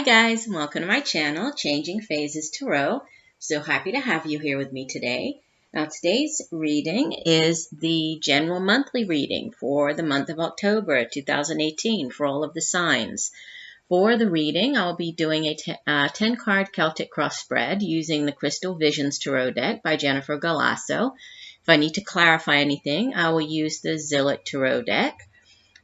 guys, and welcome to my channel, Changing Phases Tarot. So happy to have you here with me today. Now today's reading is the general monthly reading for the month of October 2018 for all of the signs. For the reading, I'll be doing a 10-card Celtic cross spread using the Crystal Visions Tarot deck by Jennifer Galasso. If I need to clarify anything, I will use the Zillich Tarot deck.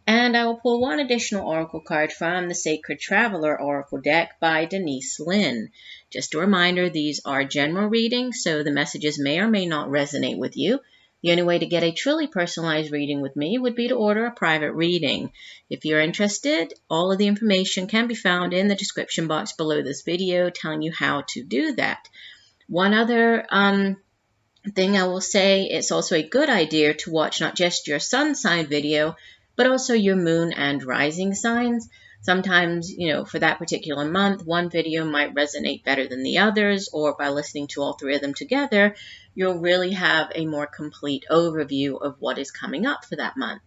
And I will pull one additional oracle card from the Sacred Traveler Oracle deck by Denise, Linn. Just a reminder, these are general readings, so the messages may or may not resonate with you. The only way to get a truly personalized reading with me would be to order a private reading. If you're interested, all of the information can be found in the description box below this video telling you how to do that. One other thing I will say, it's also a good idea to watch not just your sun sign video, but also your moon and rising signs. Sometimes, for that particular month, one video might resonate better than the others, or by listening to all three of them together, you'll really have a more complete overview of what is coming up for that month.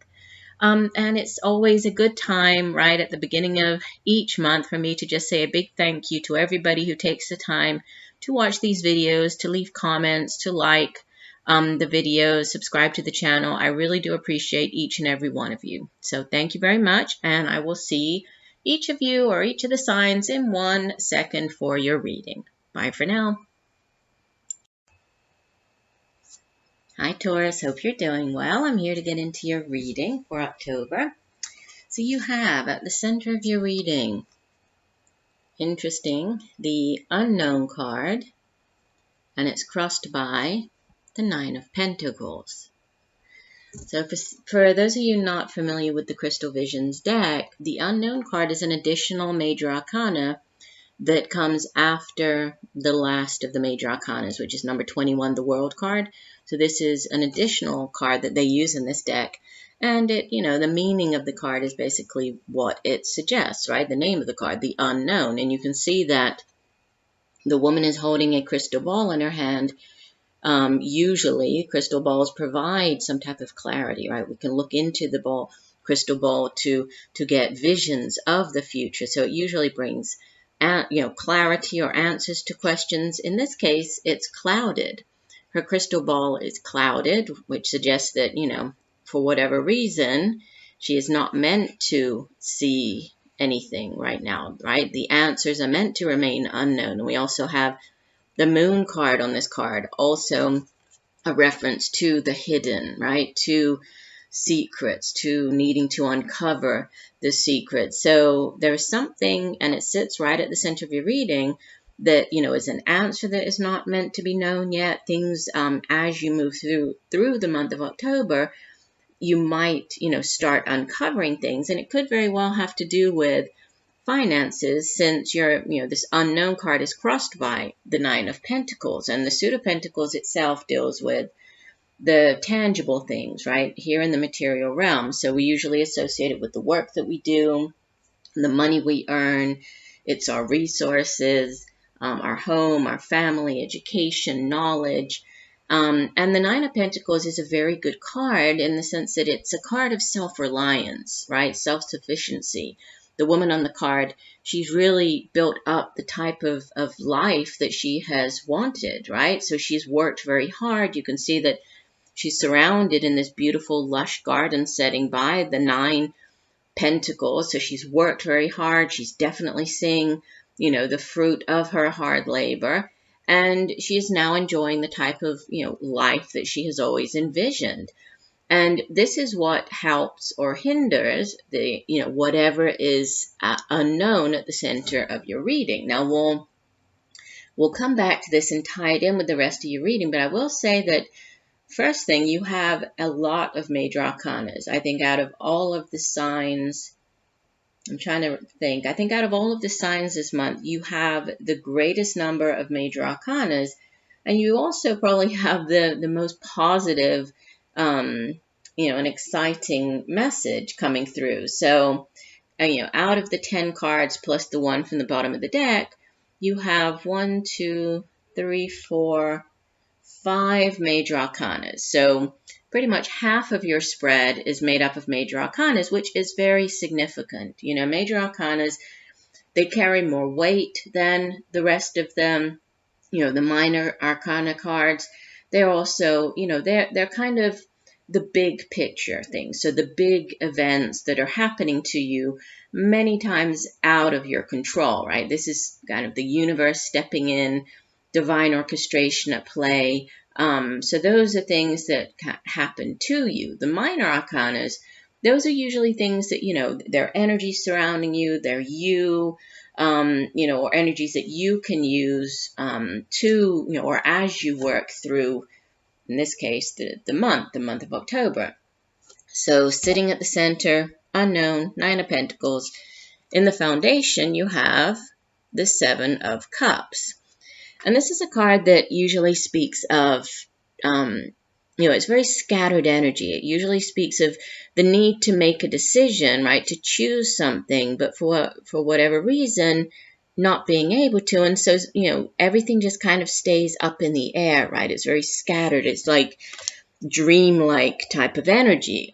And it's always a good time, right, at the beginning of each month for me to just say a big thank you to everybody who takes the time to watch these videos, to leave comments, to like the videos, subscribe to the channel. I really do appreciate each and every one of you. So thank you very much, and I will see each of you or each of the signs in 1 second for your reading. Bye for now. Hi Taurus, hope you're doing well. I'm here to get into your reading for October. So you have at the center of your reading, interesting, the Unknown card, and it's crossed by the 9 of Pentacles. So for those of you not familiar with the Crystal Visions deck, the Unknown card is an additional major arcana that comes after the last of the major arcanas, which is number 21, the World card. So this is an additional card that they use in this deck. And it, the meaning of the card is basically what it suggests, right? The name of the card, the Unknown. And you can see that the woman is holding a crystal ball in her hand. Usually, crystal balls provide some type of clarity, right? We can look into the crystal ball to get visions of the future. So it usually brings, clarity or answers to questions. In this case, it's clouded. Her crystal ball is clouded, which suggests that, for whatever reason, she is not meant to see anything right now, right? The answers are meant to remain unknown. And we also have the Moon card on this card, also a reference to the hidden, right? To secrets, to needing to uncover the secrets. So there's something, and it sits right at the center of your reading, that, is an answer that is not meant to be known yet. Things, as you move through the month of October, you might, start uncovering things, and it could very well have to do with finances, since this Unknown card is crossed by the 9 of Pentacles, and the suit of Pentacles itself deals with the tangible things, right, here in the material realm. So we usually associate it with the work that we do, the money we earn. It's our resources, our home, our family, education, knowledge. And the 9 of Pentacles is a very good card in the sense that it's a card of self-reliance, right, self-sufficiency. The woman on the card, she's really built up the type of life that she has wanted, right? So she's worked very hard. You can see that she's surrounded in this beautiful, lush garden setting by the 9 Pentacles. So she's worked very hard. She's definitely seeing, the fruit of her hard labor. And she is now enjoying the type of, life that she has always envisioned. And this is what helps or hinders the, whatever is unknown at the center of your reading. Now, we'll come back to this and tie it in with the rest of your reading, but I will say that first thing, you have a lot of major arcanas. I think out of all of the signs, I'm trying to think, I think out of all of the signs this month, you have the greatest number of major arcanas, and you also probably have the most positive an exciting message coming through. So, out of the 10 cards plus the one from the bottom of the deck, you have 1, 2, 3, 4, 5 major arcanas. So pretty much half of your spread is made up of major arcanas, which is very significant. Major arcanas they carry more weight than the rest of them. The minor arcana cards, they're also, they're kind of the big picture things. So the big events that are happening to you, many times out of your control, right? This is kind of the universe stepping in, divine orchestration at play. So those are things that happen to you. The minor arcanas, those are usually things that, they're energies surrounding you, they're you, or energies that you can use to, or as you work through, in this case, the month of October. So sitting at the center, unknown, Nine of Pentacles. In the foundation, you have the Seven of Cups. And this is a card that usually speaks of, it's very scattered energy. It usually speaks of the need to make a decision, right, to choose something, but for whatever reason, not being able to. And so, everything just kind of stays up in the air, right? It's very scattered. It's like dreamlike type of energy.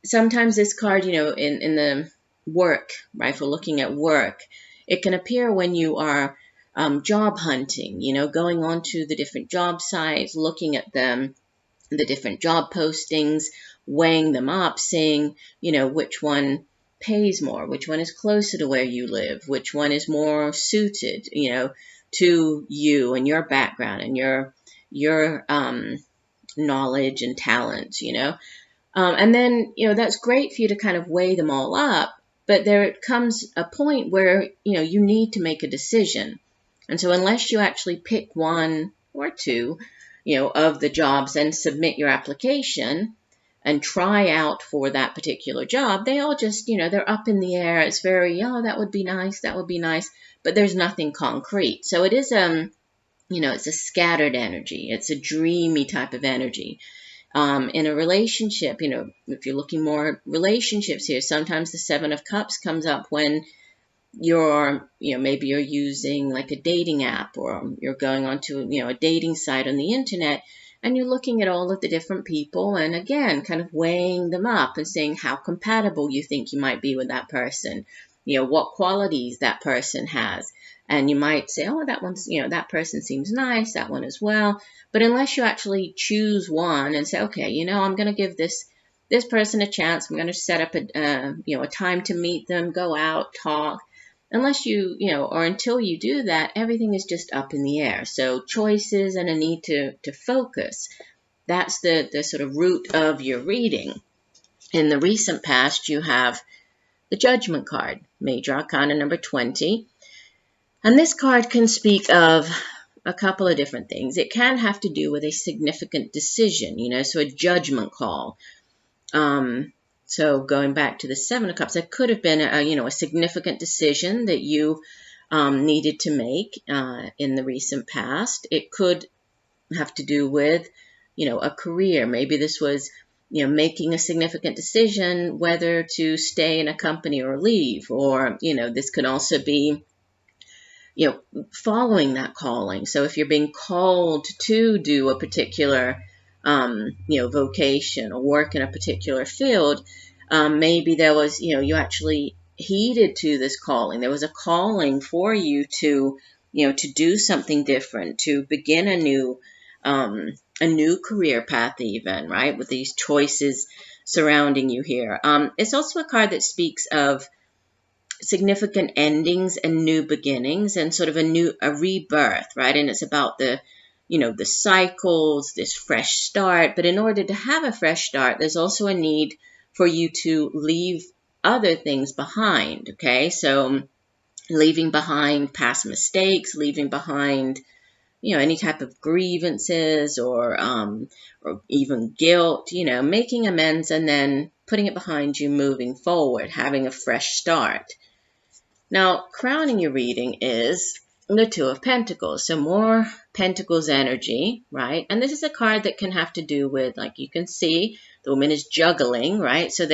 Sometimes this card, in the work, right, for looking at work, it can appear when you are job hunting, going onto the different job sites, looking at them, the different job postings, weighing them up, seeing, which one pays more, which one is closer to where you live, which one is more suited, to you and your background and your knowledge and talent, and then, that's great for you to kind of weigh them all up, but there comes a point where, you need to make a decision. And so unless you actually pick one or two, of the jobs and submit your application and try out for that particular job, they all just, they're up in the air. It's very, that would be nice, that would be nice, but there's nothing concrete. So it is, it's a scattered energy. It's a dreamy type of energy. In a relationship, if you're looking more at relationships here, sometimes the Seven of Cups comes up when you're, maybe you're using like a dating app, or you're going onto, a dating site on the internet, and you're looking at all of the different people, and again, kind of weighing them up and saying how compatible you think you might be with that person, what qualities that person has. And you might say, oh, that one's, that person seems nice, that one as well. But unless you actually choose one and say, okay, I'm going to give this person a chance, I'm going to set up a time to meet them, go out, talk. Unless you, or until you do that, everything is just up in the air. So choices and a need to focus. That's the sort of root of your reading. In the recent past, you have the Judgment card, Major Arcana number 20. And this card can speak of a couple of different things. It can have to do with a significant decision, so a judgment call. So going back to the Seven of Cups, it could have been a significant decision that you needed to make in the recent past. It could have to do with, a career. Maybe this was, making a significant decision whether to stay in a company or leave. Or, this could also be, following that calling. So if you're being called to do a particular vocation or work in a particular field, maybe there was, you actually heeded to this calling. There was a calling for you to, to do something different, to begin a new career path even, right? With these choices surrounding you here. It's also a card that speaks of significant endings and new beginnings and sort of a rebirth, right? And it's about the cycles, this fresh start. But in order to have a fresh start, there's also a need for you to leave other things behind, okay? So leaving behind past mistakes, leaving behind, any type of grievances or even guilt, making amends and then putting it behind you, moving forward, having a fresh start. Now, crowning your reading is the Two of Pentacles. So more Pentacles energy, right? And this is a card that can have to do with, like you can see, the woman is juggling, right? So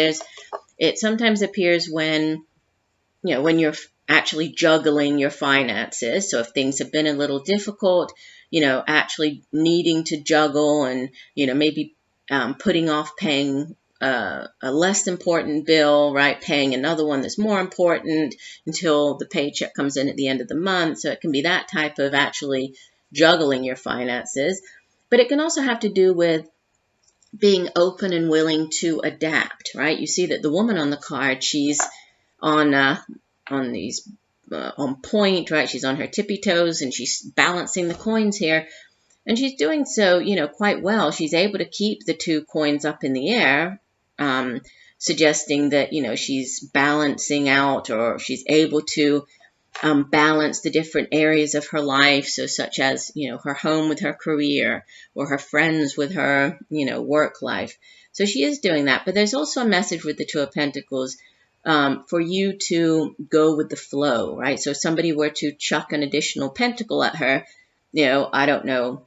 it sometimes appears when, when you're actually juggling your finances. So if things have been a little difficult, actually needing to juggle and, maybe putting off paying a less important bill, right, paying another one that's more important until the paycheck comes in at the end of the month. So it can be that type of actually juggling your finances. But it can also have to do with being open and willing to adapt, right? You see that the woman on the card, she's on point, right? She's on her tippy toes and she's balancing the coins here. And she's doing so, quite well. She's able to keep the 2 coins up in the air, suggesting that, she's balancing out, or she's able to balance the different areas of her life. So such as, her home with her career, or her friends with her, work life. So she is doing that. But there's also a message with the 2 of Pentacles for you to go with the flow, right? So if somebody were to chuck an additional pentacle at her, I don't know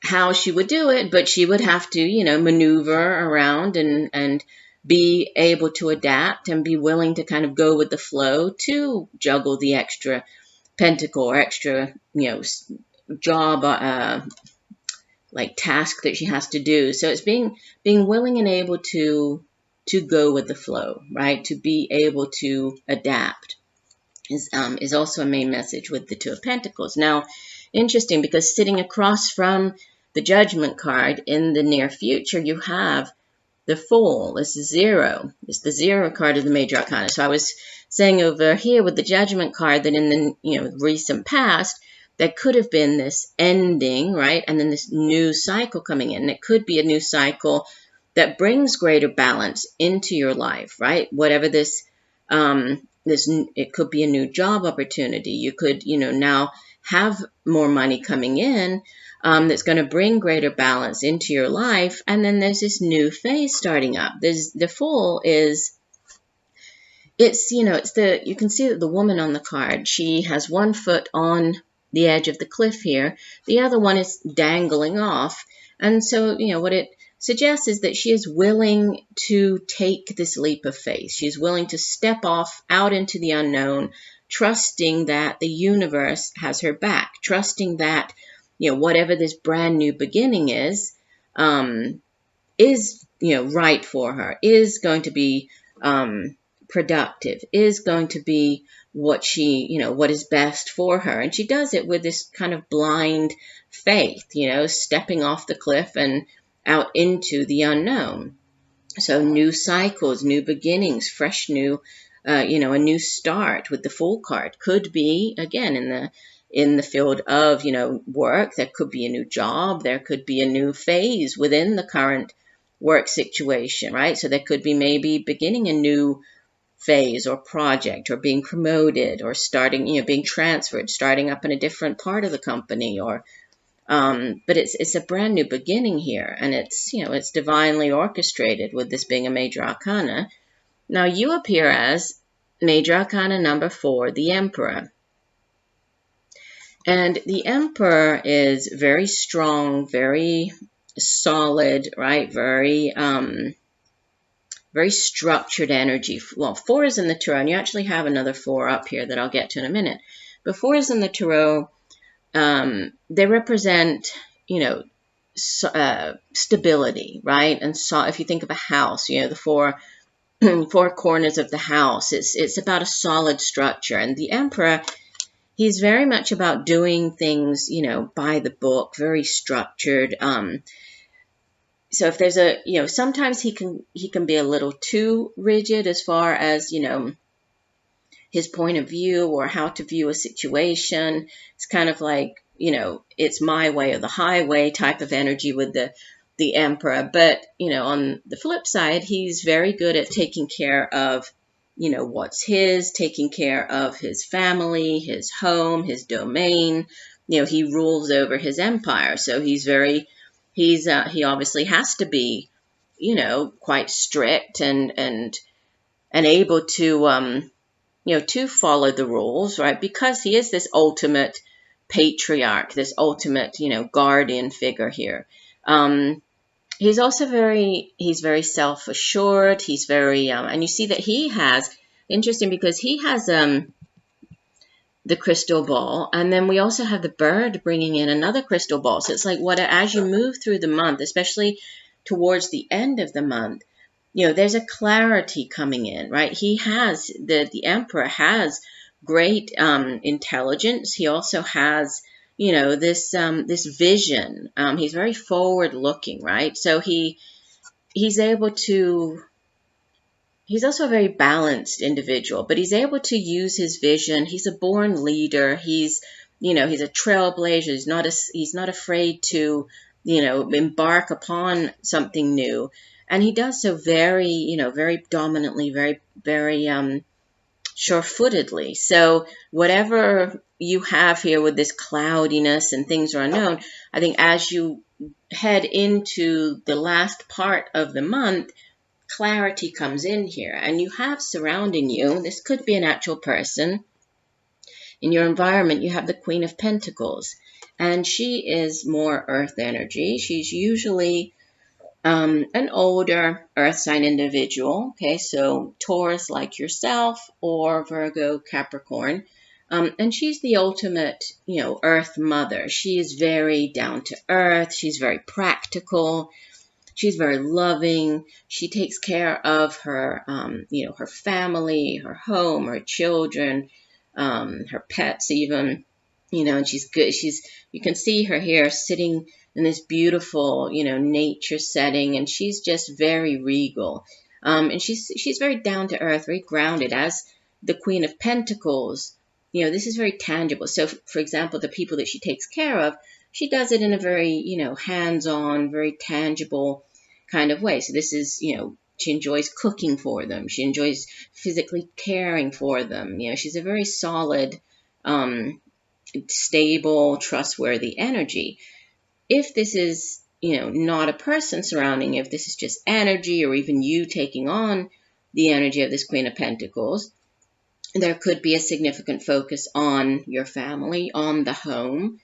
how she would do it, but she would have to, maneuver around and be able to adapt and be willing to kind of go with the flow to juggle the extra pentacle or extra, job, like task that she has to do. So it's being willing and able to go with the flow, right? To be able to adapt is also a main message with the 2 of Pentacles. Now, interesting, because sitting across from the Judgment card in the near future, you have the Fool. This is 0. It's the 0 card of the Major Arcana. So I was saying over here with the Judgment card that in the recent past, there could have been this ending, right? And then this new cycle coming in. It could be a new cycle that brings greater balance into your life, right? Whatever this, it could be a new job opportunity. You could, now have more money coming in that's going to bring greater balance into your life. And then there's this new phase starting up. The Fool is, you can see that the woman on the card, she has 1 foot on the edge of the cliff here. The other one is dangling off. And so, what it suggests is that she is willing to take this leap of faith. She's willing to step off out into the unknown, trusting that the universe has her back, trusting that, whatever this brand new beginning is right for her, is going to be productive, is going to be what what is best for her. And she does it with this kind of blind faith, stepping off the cliff and out into the unknown. So new cycles, new beginnings, fresh new, a new start with the Fool card could be, again, in the field of, work. There could be a new job. There could be a new phase within the current work situation, right? So there could be maybe beginning a new phase or project, or being promoted, or starting, being transferred, starting up in a different part of the company, or but it's a brand new beginning here, and it's divinely orchestrated with this being a Major Arcana. Now you appear as Major Arcana number 4, the Emperor. And the Emperor is very strong, very solid, right? Very structured energy. Well, 4 is in the Tarot, and you actually have another 4 up here that I'll get to in a minute. But 4 is in the Tarot. They represent, stability, right? And so if you think of a house, the 4 corners of the house, it's about a solid structure. And the Emperor, he's very much about doing things, by the book, very structured. So if there's sometimes he can be a little too rigid as far as, his point of view or how to view a situation. It's kind of like, it's my way or the highway type of energy with the Emperor. But, on the flip side, he's very good at taking care of, what's his, taking care of his family, his home, his domain. He rules over his empire. So he obviously has to be, quite strict and able to, to follow the rules, right? Because he is this ultimate patriarch, this ultimate, guardian figure here. He's also very self-assured. He's very, and you see that he has, interesting because he has the crystal ball, and then we also have the bird bringing in another crystal ball. So it's like as you move through the month, especially towards the end of the month, there's a clarity coming in, right? He has, the Emperor has great intelligence. He also has, this vision. He's very forward looking, right? So he's able to, he's also a very balanced individual, but he's able to use his vision. He's a born leader. He's a trailblazer. He's not afraid to, embark upon something new. And he does so very, very dominantly, very, very sure-footedly. So whatever you have here with this cloudiness and things are unknown, I think as you head into the last part of the month, clarity comes in here. And you have surrounding you, this could be an actual person. In your environment, you have the Queen of Pentacles. And she is more earth energy. She's usually an older earth sign individual. Okay, so Taurus like yourself, or Virgo, Capricorn. And she's the ultimate, earth mother. She is very down to earth. She's very practical. She's very loving. She takes care of her, her family, her home, her children, her pets even, and she's good. You can see her here sitting in this beautiful, nature setting, and she's just very regal. And she's very down to earth, very grounded. As the Queen of Pentacles, this is very tangible. So, for example, the people that she takes care of, she does it in a very, hands-on, very tangible kind of way. So this is, she enjoys cooking for them. She enjoys physically caring for them. She's a very solid, stable, trustworthy energy. If this is, not a person surrounding you, if this is just energy, or even you taking on the energy of this Queen of Pentacles, there could be a significant focus on your family, on the home.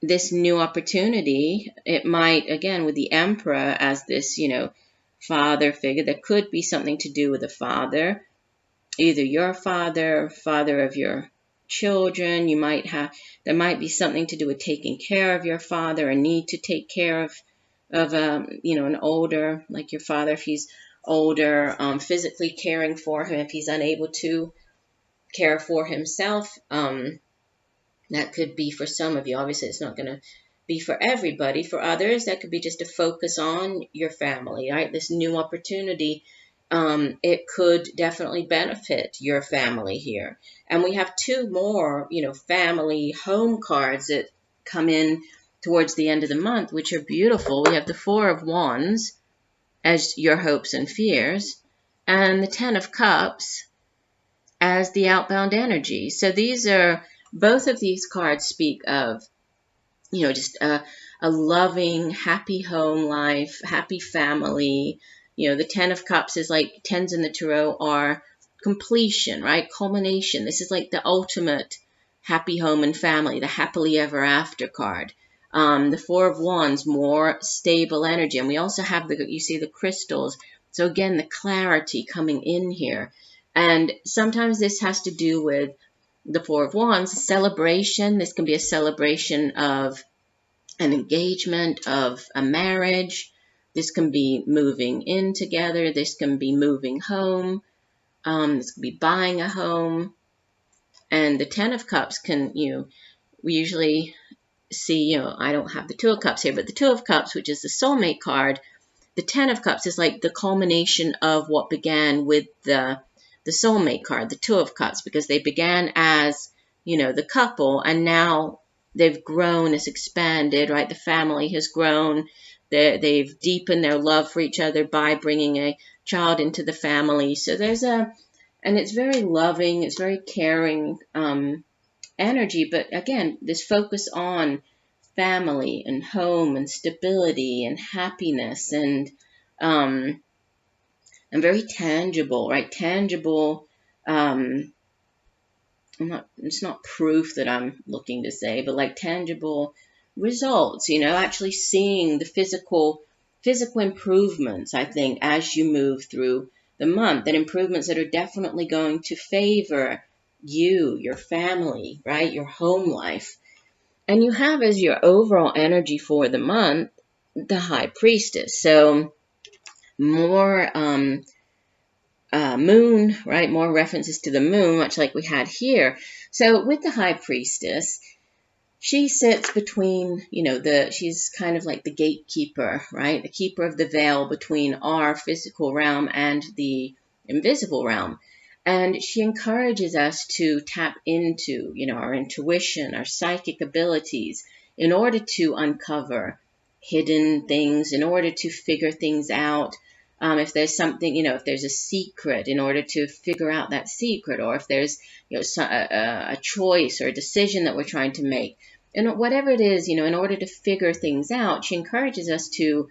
This new opportunity, it might, again, with the Emperor as this, father figure, there could be something to do with the father, either your father, father of your children. There might be something to do with taking care of your father, a need to take care of an older, like your father, if he's older, physically caring for him, if he's unable to care for himself. That could be for some of you. Obviously, it's not going to be for everybody. For others, that could be just a focus on your family, right? This new opportunity, it could definitely benefit your family here. And we have two more, family home cards that come in towards the end of the month, which are beautiful. We have the Four of Wands as your hopes and fears, and the Ten of Cups as the outbound energy. So both of these cards speak of, just a loving, happy home life, happy family. The Ten of Cups is like, tens in the Tarot are completion, right? Culmination. This is like the ultimate happy home and family, the happily ever after card. The Four of Wands, more stable energy. And we also have you see the crystals. So again, the clarity coming in here. And sometimes this has to do with the Four of Wands, celebration. This can be a celebration of an engagement, of a marriage. This can be moving in together. This can be moving home. This can be buying a home. And the Ten of Cups can, we usually see, I don't have the Two of Cups here, but the Two of Cups, which is the soulmate card, the Ten of Cups is like the culmination of what began with the soulmate card, the Two of Cups, because they began as, the couple, and now they've grown, it's expanded, right? The family has grown. They've deepened their love for each other by bringing a child into the family. So and it's very loving, it's very caring energy. But again, this focus on family and home and stability and happiness and very tangible, right? Tangible. It's not proof that I'm looking to say, but like tangible results, actually seeing the physical improvements, I think, as you move through the month, and improvements that are definitely going to favor you, your family, right? Your home life. And you have as your overall energy for the month, the High Priestess. So more moon, right? More references to the moon, much like we had here. So with the High Priestess, she sits between, she's kind of like the gatekeeper, right? The keeper of the veil between our physical realm and the invisible realm. And she encourages us to tap into, our intuition, our psychic abilities, in order to uncover hidden things, in order to figure things out. If there's something, if there's a secret, in order to figure out that secret, or if there's, a choice or a decision that we're trying to make, and whatever it is, in order to figure things out, she encourages us to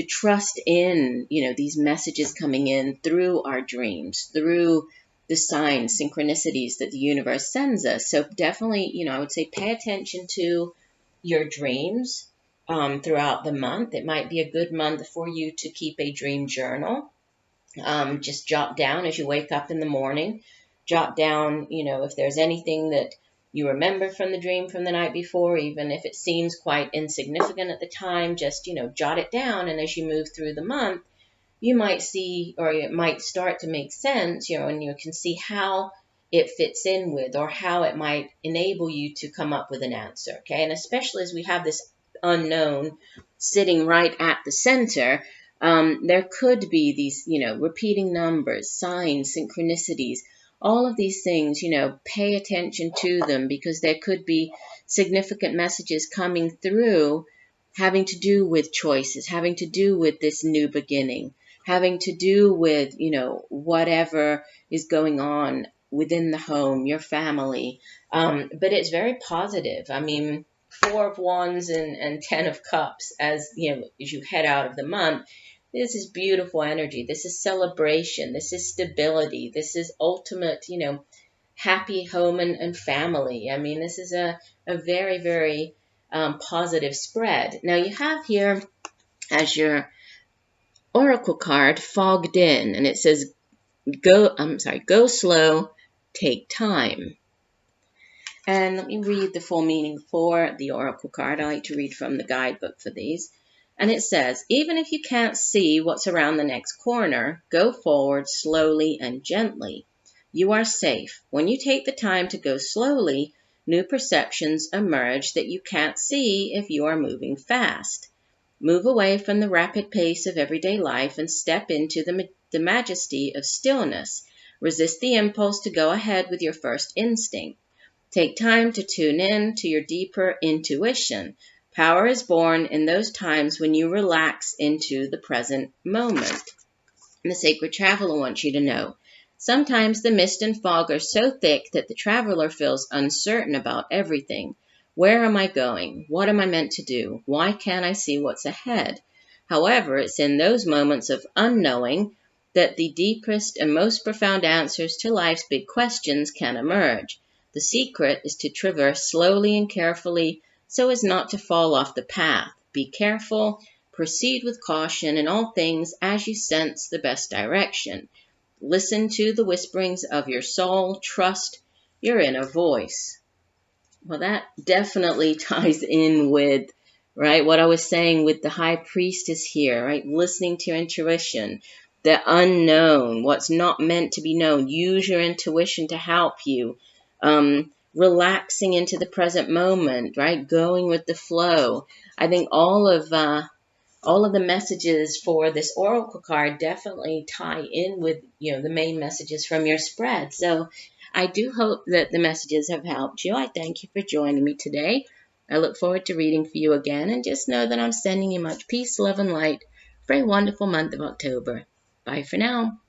trust in, these messages coming in through our dreams, through the signs, synchronicities that the universe sends us. So definitely, I would say pay attention to your dreams throughout the month. It might be a good month for you to keep a dream journal. Just jot down as you wake up in the morning. Jot down, if there's anything that you remember from the dream from the night before, even if it seems quite insignificant at the time, just, jot it down. And as you move through the month, you might see, or it might start to make sense, and you can see how it fits in with, or how it might enable you to come up with an answer. Okay. And especially as we have this unknown sitting right at the center, there could be these, repeating numbers, signs, synchronicities, all of these things, pay attention to them, because there could be significant messages coming through having to do with choices, having to do with this new beginning, having to do with, whatever is going on within the home, your family. But it's very positive. I mean, 4 of Wands and 10 of Cups as you head out of the month. This is beautiful energy. This is celebration. This is stability. This is ultimate, happy home and family. I mean, this is a very, very positive spread. Now you have here as your oracle card, Fogged In, and it says, go slow, take time. And let me read the full meaning for the oracle card. I like to read from the guidebook for these. And it says, even if you can't see what's around the next corner, go forward slowly and gently. You are safe. When you take the time to go slowly, new perceptions emerge that you can't see if you are moving fast. Move away from the rapid pace of everyday life and step into the majesty of stillness. Resist the impulse to go ahead with your first instinct. Take time to tune in to your deeper intuition. Power is born in those times when you relax into the present moment. And the sacred traveler wants you to know, sometimes the mist and fog are so thick that the traveler feels uncertain about everything. Where am I going? What am I meant to do? Why can't I see what's ahead? However, it's in those moments of unknowing that the deepest and most profound answers to life's big questions can emerge. The secret is to traverse slowly and carefully so as not to fall off the path. Be careful, proceed with caution in all things as you sense the best direction. Listen to the whisperings of your soul, trust your inner voice. Well, that definitely ties in with, right, what I was saying with the High Priestess here, right? Listening to your intuition, the unknown, what's not meant to be known. Use your intuition to help you. Relaxing into the present moment, right? Going with the flow. I think all of the messages for this oracle card definitely tie in with, the main messages from your spread. So I do hope that the messages have helped you. I thank you for joining me today. I look forward to reading for you again, and just know that I'm sending you much peace, love, and light for a wonderful month of October. Bye for now.